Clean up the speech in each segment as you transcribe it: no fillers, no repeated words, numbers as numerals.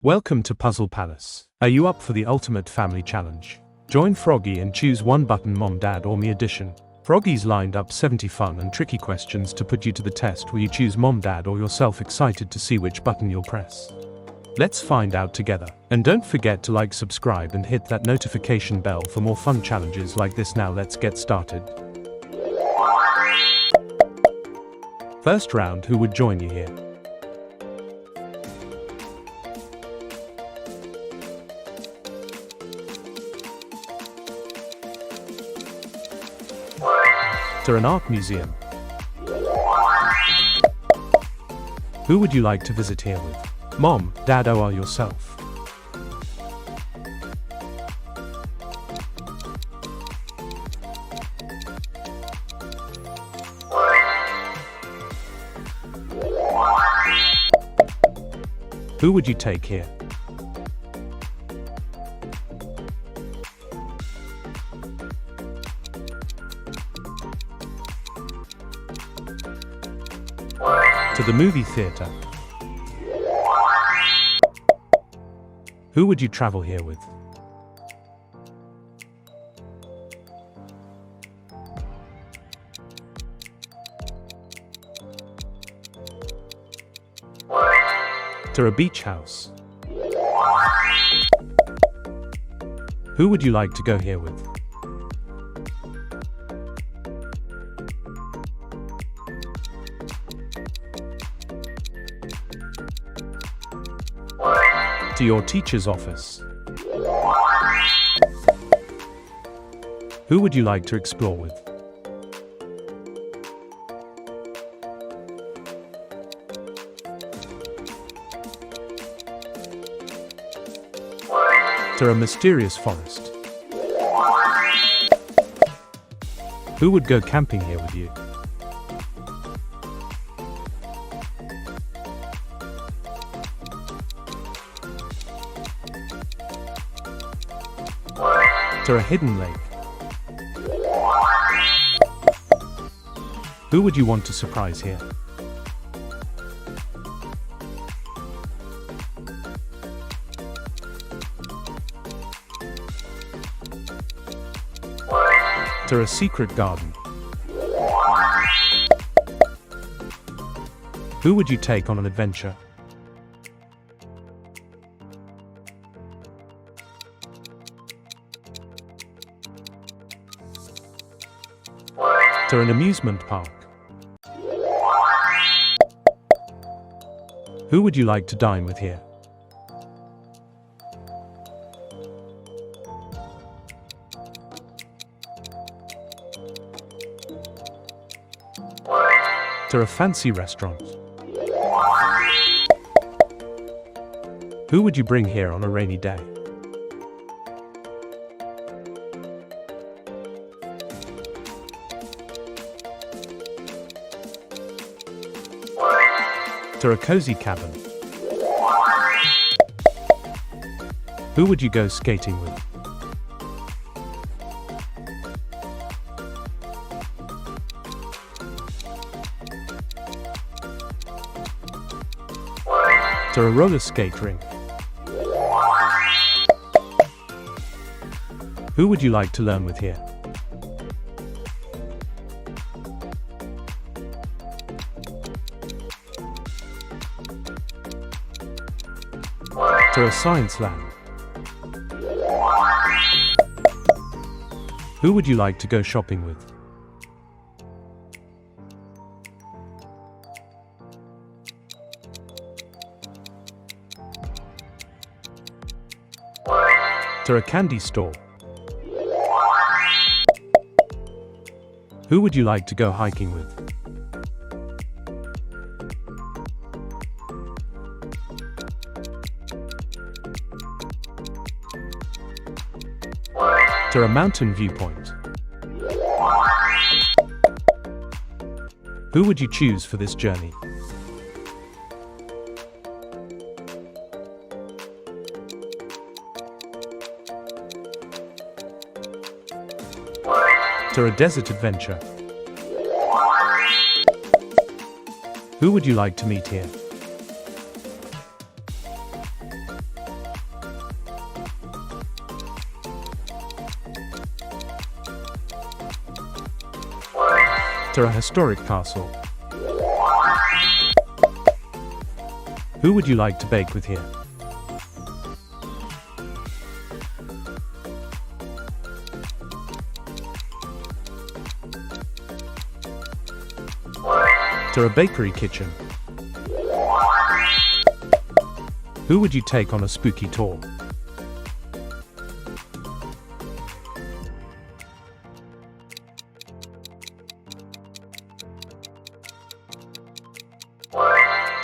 Welcome to Puzzle Palace. Are you up for the ultimate family challenge? Join Froggy and choose one button: Mom, Dad, or Me edition. Froggy's lined up 70 fun and tricky questions to put you to the test. Will you choose Mom, Dad, or yourself? Excited to see which button you'll press? Let's find out together. And don't forget to like, subscribe, and hit that notification bell for more fun challenges like this. Now let's get started. First round, who would join you here? To an art museum. Who would you like to visit here with? Mom, Dad, or yourself? Who would you take here? To the movie theater. Who would you travel here with? To a beach house. Who would you like to go here with? To your teacher's office. Who would you like to explore with? To a mysterious forest. Who would go camping here with you? To a hidden lake. Who would you want to surprise here? To a secret garden. Who would you take on an adventure? To an amusement park. Who would you like to dine with here? To a fancy restaurant. Who would you bring here on a rainy day? To a cozy cabin. Who would you go skating with? To a roller skate rink. Who would you like to learn with here? To a science lab. Who would you like to go shopping with? To a candy store. Who would you like to go hiking with? To a mountain viewpoint. Who would you choose for this journey? To a desert adventure. Who would you like to meet here? To a historic castle. Who would you like to bake with here? To a bakery kitchen. Who would you take on a spooky tour?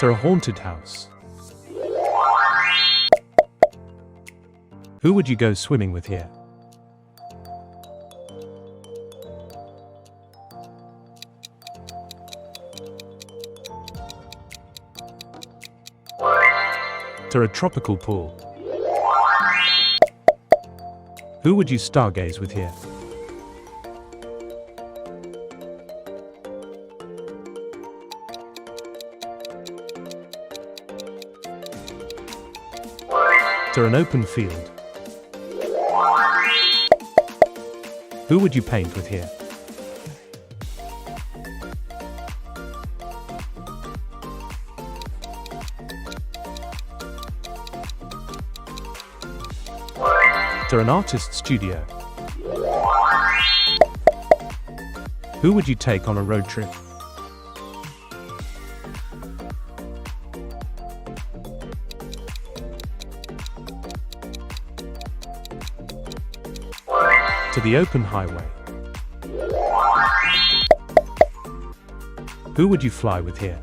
To a haunted house. Who would you go swimming with here? To a tropical pool. Who would you stargaze with here? To an open field. Who would you paint with here? To an artist's studio. Who would you take on a road trip? To the open highway. Who would you fly with here?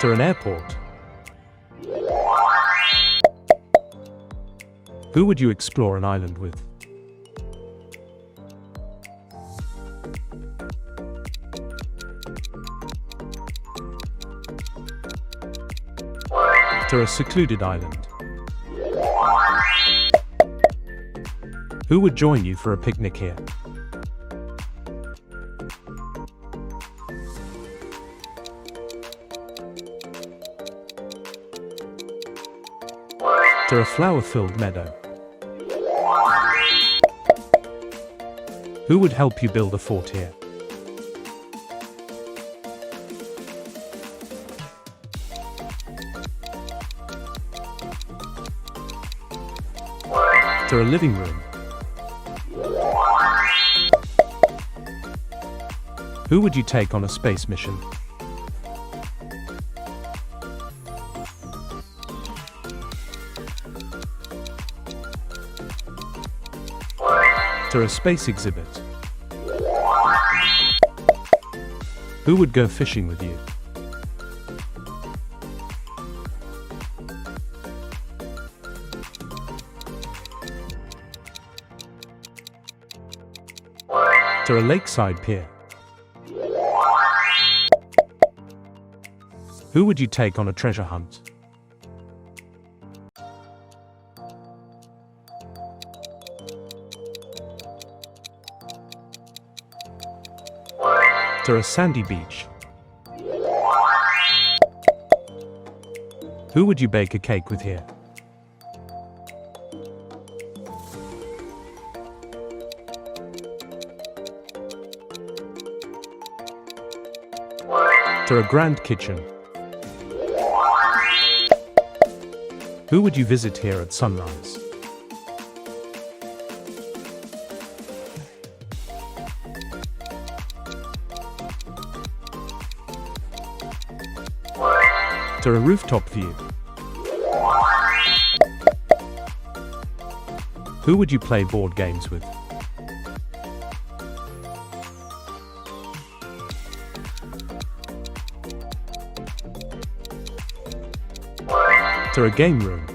To an airport. Who would you explore an island with? To a secluded island. Who would join you for a picnic here? To a flower-filled meadow. Who would help you build a fort here? To a living room. Who would you take on a space mission? To a space exhibit. Who would go fishing with you? To a lakeside pier. Who would you take on a treasure hunt? To a sandy beach. Who would you bake a cake with here? To a grand kitchen. Who would you visit here at sunrise? To a rooftop view. Who would you play board games with? To a game room.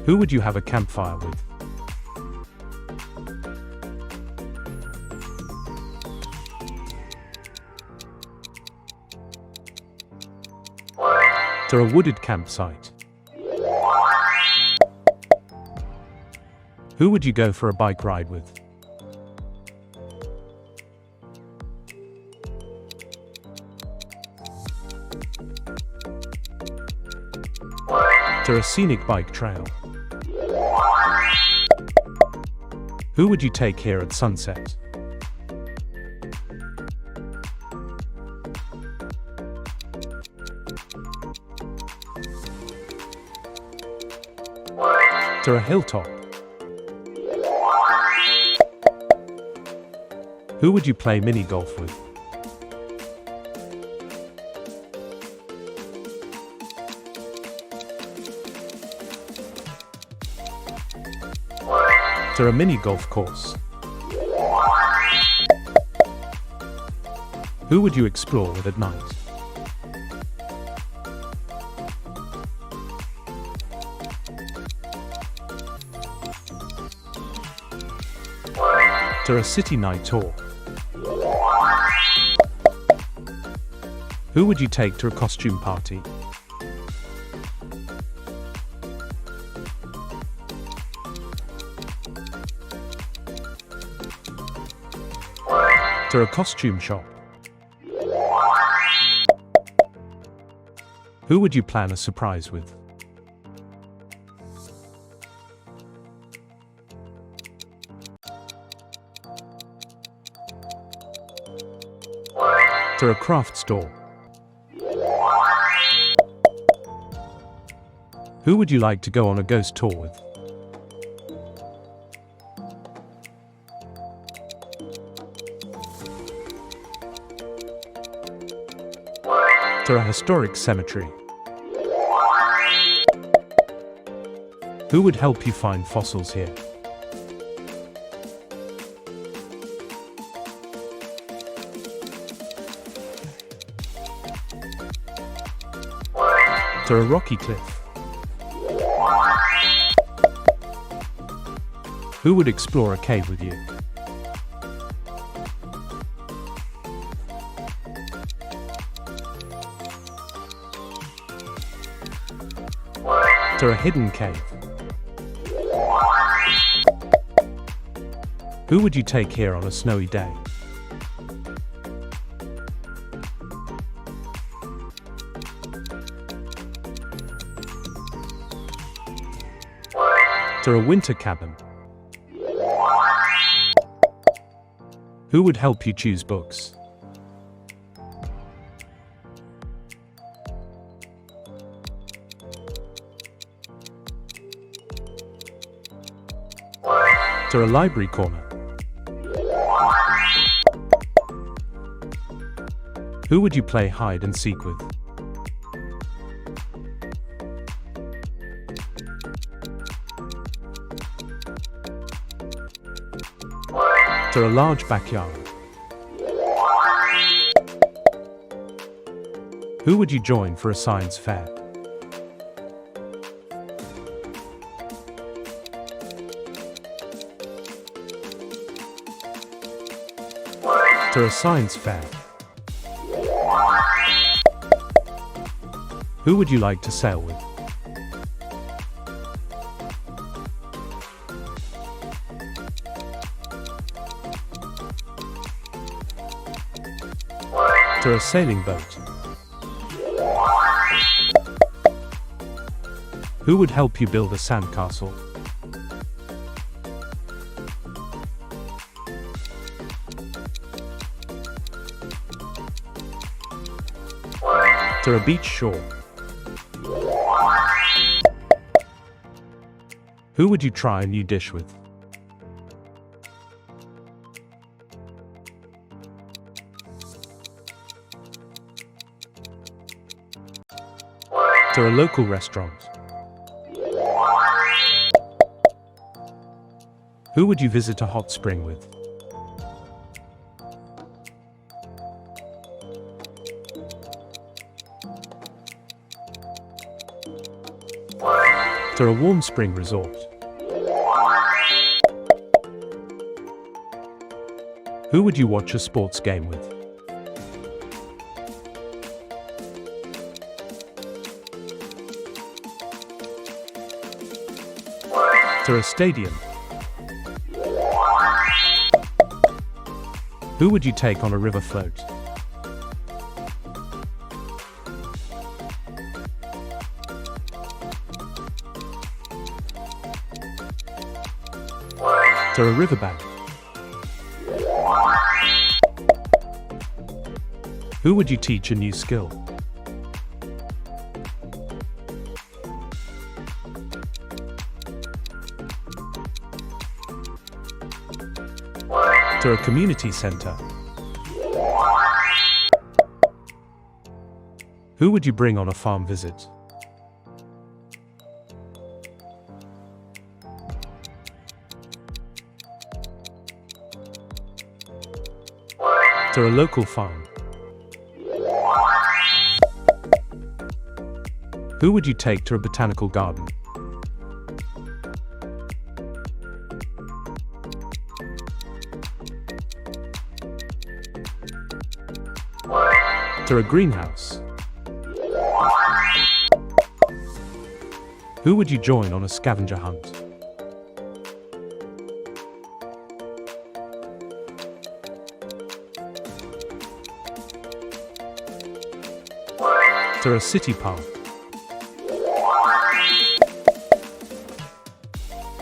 Who would you have a campfire with? To a wooded campsite. Who would you go for a bike ride with? To a scenic bike trail. Who would you take here at sunset? To a hilltop. Who would you play mini golf with? To a mini golf course. Who would you explore with at night? To a city night tour. Who would you take to a costume party? To a costume shop. Who would you plan a surprise with? To a craft store. Who would you like to go on a ghost tour with? To a historic cemetery. Who would help you find fossils here? To a rocky cliff. Who would explore a cave with you? To a hidden cave. Who would you take here on a snowy day? To a winter cabin. Who would help you choose books? To a library corner. Who would you play hide and seek with? To a large backyard. Who would you join for a science fair? To a science fair. Who would you like to sail with? To a sailing boat. Who would help you build a sandcastle? To a beach shore. Who would you try a new dish with? To a local restaurant. Who would you visit a hot spring with? To a warm spring resort. Who would you watch a sports game with? To a stadium. Who would you take on a river float? To a riverbank. Who would you teach a new skill? To a community center. Who would you bring on a farm visit? To a local farm. Who would you take to a botanical garden? To a greenhouse. Who would you join on a scavenger hunt? To a city park.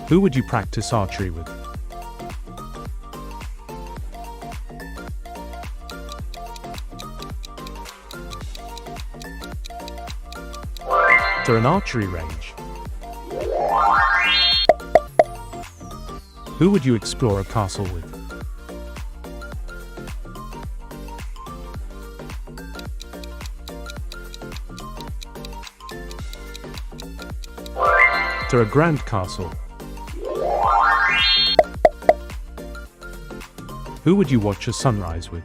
Who would you practice archery with? To an archery range. Who would you explore a castle with? To a grand castle. Who would you watch a sunrise with?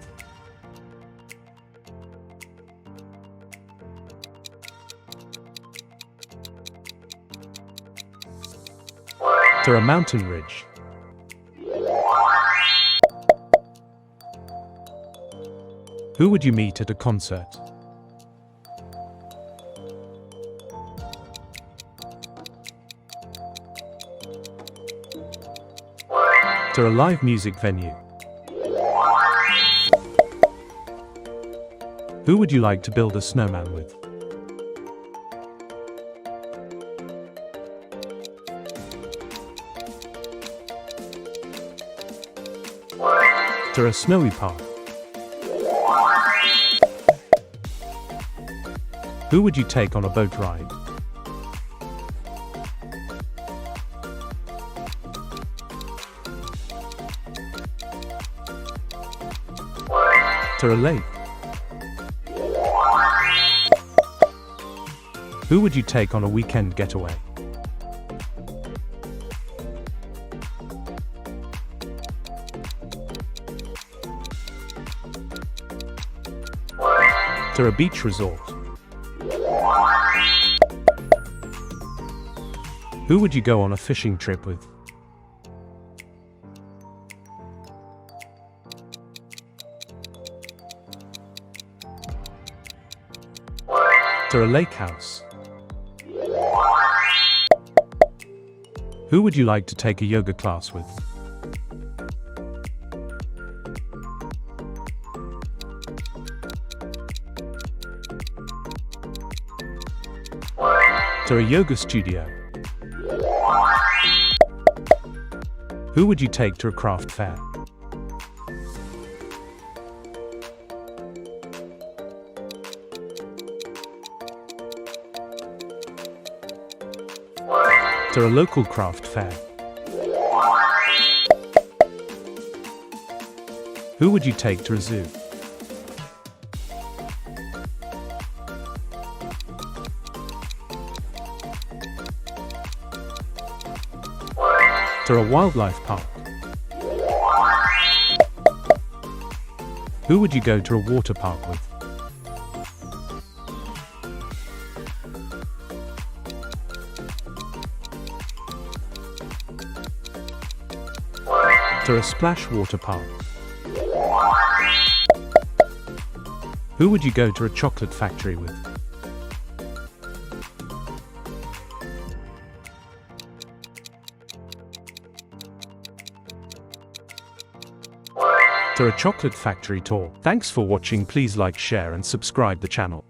To a mountain ridge. Who would you meet at a concert? To a live music venue. Who would you like to build a snowman with? To a snowy park. Who would you take on a boat ride? To a lake. Who would you take on a weekend getaway? To a beach resort. Who would you go on a fishing trip with? To a lake house. Who would you like to take a yoga class with? To a yoga studio. Who would you take to a craft fair? To a local craft fair. Who would you take to a zoo? To a wildlife park. Who would you go to a water park with? To a splash water park. Who would you go to a chocolate factory with? To a chocolate factory tour. Thanks for watching. Please like, share and subscribe the channel.